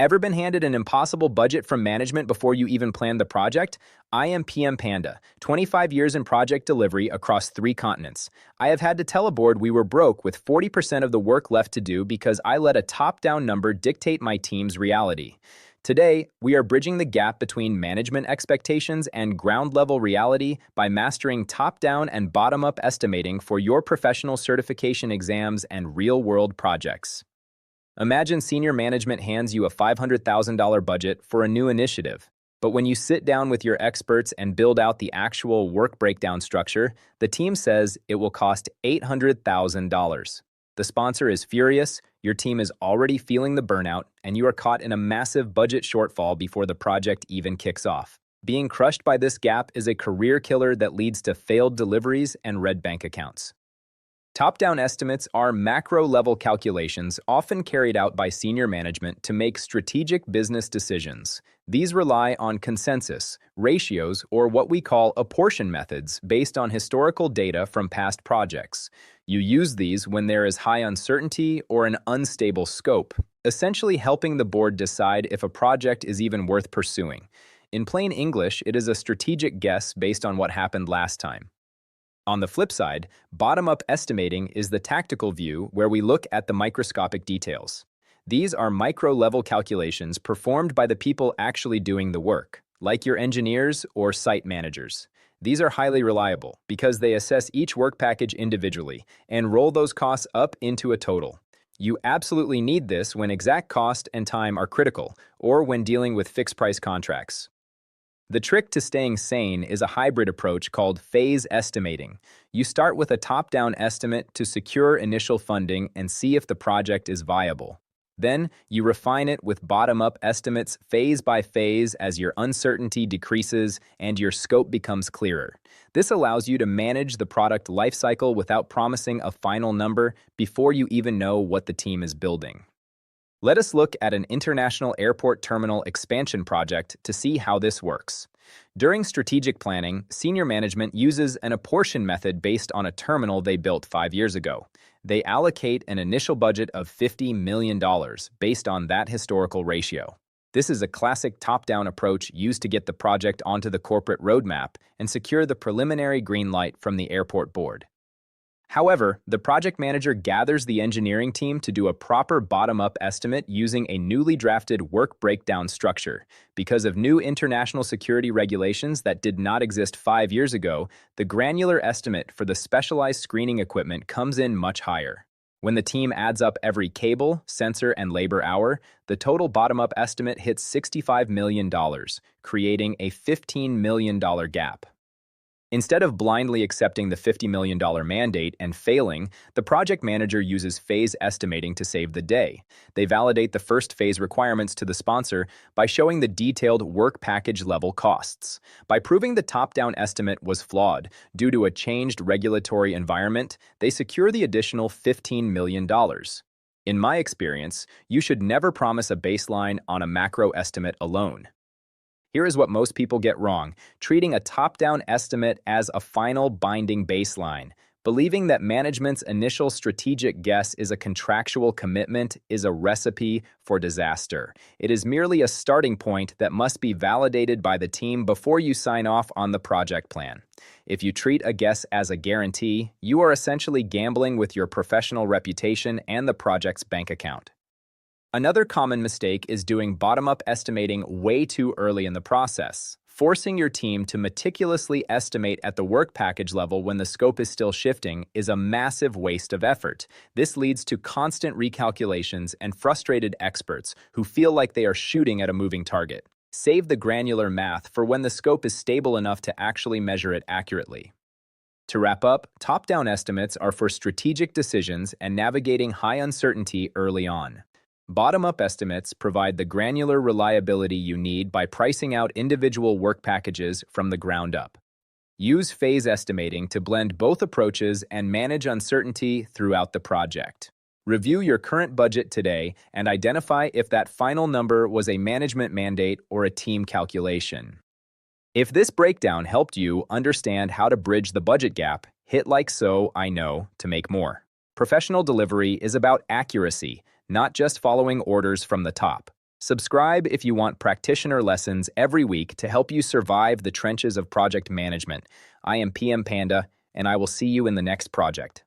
Ever been handed an impossible budget from management before you even planned the project? I am PM Panda, 25 years in project delivery across 3 continents. I have had to tell a board we were broke with 40% of the work left to do because I let a top-down number dictate my team's reality. Today, we are bridging the gap between management expectations and ground-level reality by mastering top-down and bottom-up estimating for your professional certification exams and real-world projects. Imagine senior management hands you a $500,000 budget for a new initiative. But when you sit down with your experts and build out the actual work breakdown structure, the team says it will cost $800,000. The sponsor is furious, your team is already feeling the burnout, and you are caught in a massive budget shortfall before the project even kicks off. Being crushed by this gap is a career killer that leads to failed deliveries and red bank accounts. Top-down estimates are macro-level calculations often carried out by senior management to make strategic business decisions. These rely on consensus, ratios, or what we call apportion methods based on historical data from past projects. You use these when there is high uncertainty or an unstable scope, essentially helping the board decide if a project is even worth pursuing. In plain English, it is a strategic guess based on what happened last time. On the flip side, bottom-up estimating is the tactical view where we look at the microscopic details. These are micro-level calculations performed by the people actually doing the work, like your engineers or site managers. These are highly reliable because they assess each work package individually and roll those costs up into a total. You absolutely need this when exact cost and time are critical or when dealing with fixed-price contracts. The trick to staying sane is a hybrid approach called phase estimating. You start with a top-down estimate to secure initial funding and see if the project is viable. Then, you refine it with bottom-up estimates phase by phase as your uncertainty decreases and your scope becomes clearer. This allows you to manage the product lifecycle without promising a final number before you even know what the team is building. Let us look at an international airport terminal expansion project to see how this works. During strategic planning, senior management uses an apportion method based on a terminal they built 5 years ago. They allocate an initial budget of $50 million based on that historical ratio. This is a classic top-down approach used to get the project onto the corporate roadmap and secure the preliminary green light from the airport board. However, the project manager gathers the engineering team to do a proper bottom-up estimate using a newly drafted work breakdown structure. Because of new international security regulations that did not exist 5 years ago, the granular estimate for the specialized screening equipment comes in much higher. When the team adds up every cable, sensor, and labor hour, the total bottom-up estimate hits $65 million, creating a $15 million gap. Instead of blindly accepting the $50 million mandate and failing, the project manager uses phase estimating to save the day. They validate the first phase requirements to the sponsor by showing the detailed work package level costs. By proving the top-down estimate was flawed due to a changed regulatory environment, they secure the additional $15 million. In my experience, you should never promise a baseline on a macro estimate alone. Here is what most people get wrong: treating a top-down estimate as a final binding baseline. Believing that management's initial strategic guess is a contractual commitment is a recipe for disaster. It is merely a starting point that must be validated by the team before you sign off on the project plan. If you treat a guess as a guarantee, you are essentially gambling with your professional reputation and the project's bank account. Another common mistake is doing bottom-up estimating way too early in the process. Forcing your team to meticulously estimate at the work package level when the scope is still shifting is a massive waste of effort. This leads to constant recalculations and frustrated experts who feel like they are shooting at a moving target. Save the granular math for when the scope is stable enough to actually measure it accurately. To wrap up, top-down estimates are for strategic decisions and navigating high uncertainty early on. Bottom-up estimates provide the granular reliability you need by pricing out individual work packages from the ground up. Use phase estimating to blend both approaches and manage uncertainty throughout the project. Review your current budget today and identify if that final number was a management mandate or a team calculation. If this breakdown helped you understand how to bridge the budget gap, hit like so, I know, to make more. Professional delivery is about accuracy, not just following orders from the top. Subscribe if you want practitioner lessons every week to help you survive the trenches of project management. I am PM Panda, and I will see you in the next project.